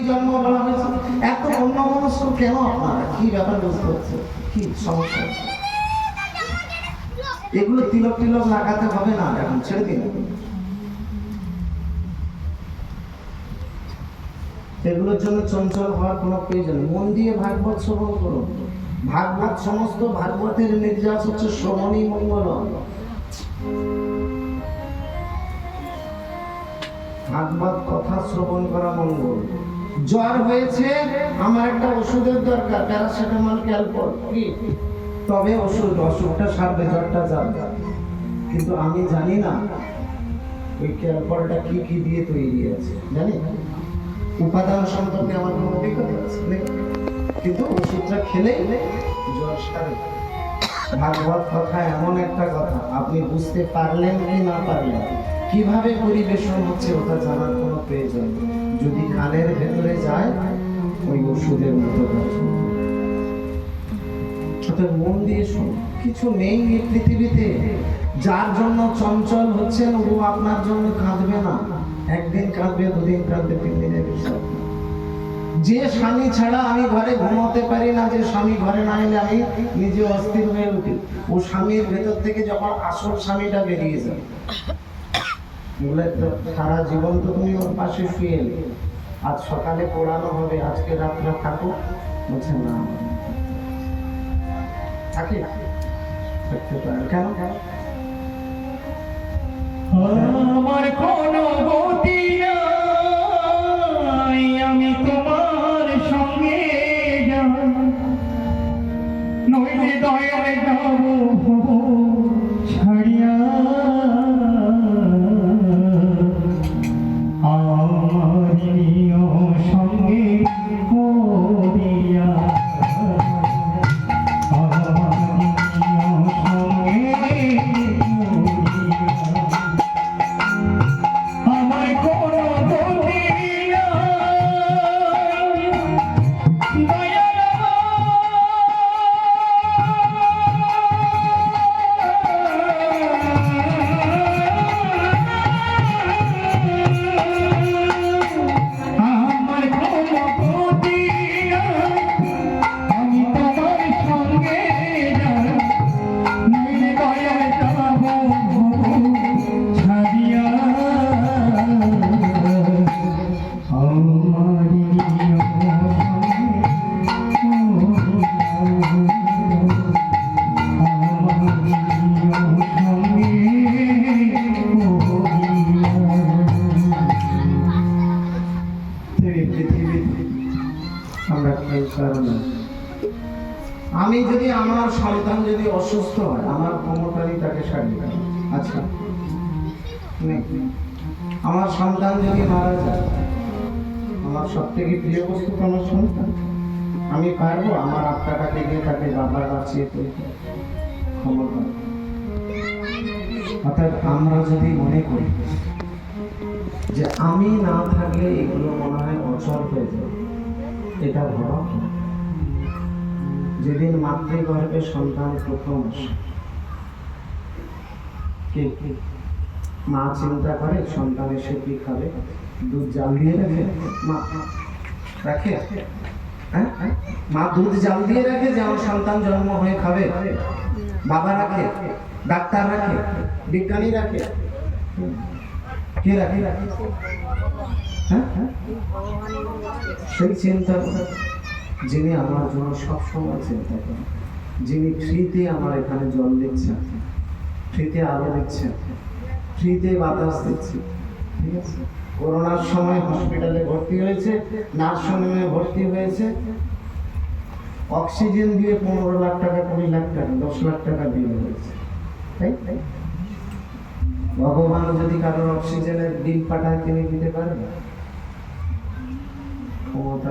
জন্ম বলা হয়েছে। এত অন্যমনস্ক কেন আপনারা? কি ব্যাপার বুঝতে হচ্ছে? কি সমস্যা? এগুলো তিলক টিলক লাগাতে হবে না, এখন ছেড়ে দিন। এগুলোর জন্য চঞ্চল হওয়ার কোনো প্রয়োজন। মন দিয়ে ভাগবত শ্রবণ করুন। ভাগবত, সমস্ত ভাগবতের নির্যাস হচ্ছে শ্রবণী মঙ্গল। ভাগবত কথা শ্রবণ করা মঙ্গল। জ্বর হয়েছে, আমার একটা ওষুধের দরকার, প্যারাসিটামল, ক্যালপল, কি তবে অসুখটা সারবে, জ্বরটা যাবে। কিন্তু আমি জানি না ওই ক্যালপলটা কি কি দিয়ে তৈরি আছে, জানি উপাদান সম্পর্কে আমার কোনো অভিজ্ঞতা আছে, কিন্তু ওষুধটা খেলেই জ্বর সারে। ভাগবত কথা এমন একটা কথা, আপনি বুঝতে পারলেন কি না পারলেন, কিভাবে পরিবেশন হচ্ছে ওটা জানার কোনো প্রয়োজন। যদি কানের ভেতরে যায় ওই ওষুধের মতো কাজ। মন দিয়ে শুনুন। কিছু নেই এই পৃথিবীতে যার জন্য চঞ্চল হচ্ছেন, ও আপনার জন্য কাঁদবে না। একদিন কাঁদবে, দুদিন কাঁদবে, 3 দিনের বিষয়। যে স্বামী ছাড়া আমি ঘরে ঘুমাতে পারি না, যে স্বামী ঘরে না এলে আমি নিজে অস্থির হয়ে উঠি, ও স্বামীর ভেতর থেকে যখন আসল স্বামীটা বেরিয়ে যায়, বলে সারা জীবন তো তুমি ওর পাশে শুয়ে এলে, আজ সকালে পড়ানো হবে, আজকে রাত্রে থাকো, বলছে না থাকে কেন? আমার কোনো গতি নাই, আমি তোমার সঙ্গে যাব, নইলে দয়ায় যাব ছাড়িয়া। আমার নিয় সঙ্গে করিয়া, আমি যদি আমার সন্তান যদি অসুস্থ হয়, আমার ক্ষমতারই তাকে সারিয়ে দেয়। আচ্ছা, আমার সন্তান যদি মারা যায়, আমার সব থেকে প্রিয় বস্তু তো আমার সন্তান। আমি পারবো আমার আত্মাটাকে দিয়ে তাকে বাবা বাঁচিয়ে তুলতে? ক্ষমতা। অর্থাৎ আমরা যদি মনে করি যে আমি না থাকলে এগুলো মনে হয় অচল হয়ে যাবে, এটা ভাবা। যেদিন মাতৃগর্ভে সন্তান প্রথম আসে, মা চিন্তা করে সন্তান এসে কি খাবে, দুধ জাল দিয়ে রাখে, মা রাখে, হ্যাঁ, মা দুধ জাল দিয়ে রাখে যে আমার সন্তান জন্ম হয়ে খাবে। বাবা রাখে, ডাক্তার রাখে, বিজ্ঞানী রাখে, কে রাখে? হ্যাঁ, সেই চিন্তা যিনি আমার জন্য সবসময় চিন্তা করেন, যিনি ফ্রিতে আমার এখানে জল দিচ্ছেন, ফ্রিতে আলো দিচ্ছেন, ফ্রিতে বাতাস দিচ্ছে, ঠিক আছে? করোনার সময় হসপিটালে ভর্তি হয়েছে, নার্সিংহোমে ভর্তি হয়েছে, অক্সিজেন দিয়ে 15 লাখ টাকা, 20 লাখ টাকা, 10 লাখ টাকা বিল হয়েছে। তাই ভগবান যদি কারোর অক্সিজেনের বিল পাঠায়, তিনি দিতে পারবেন? ক্ষমতা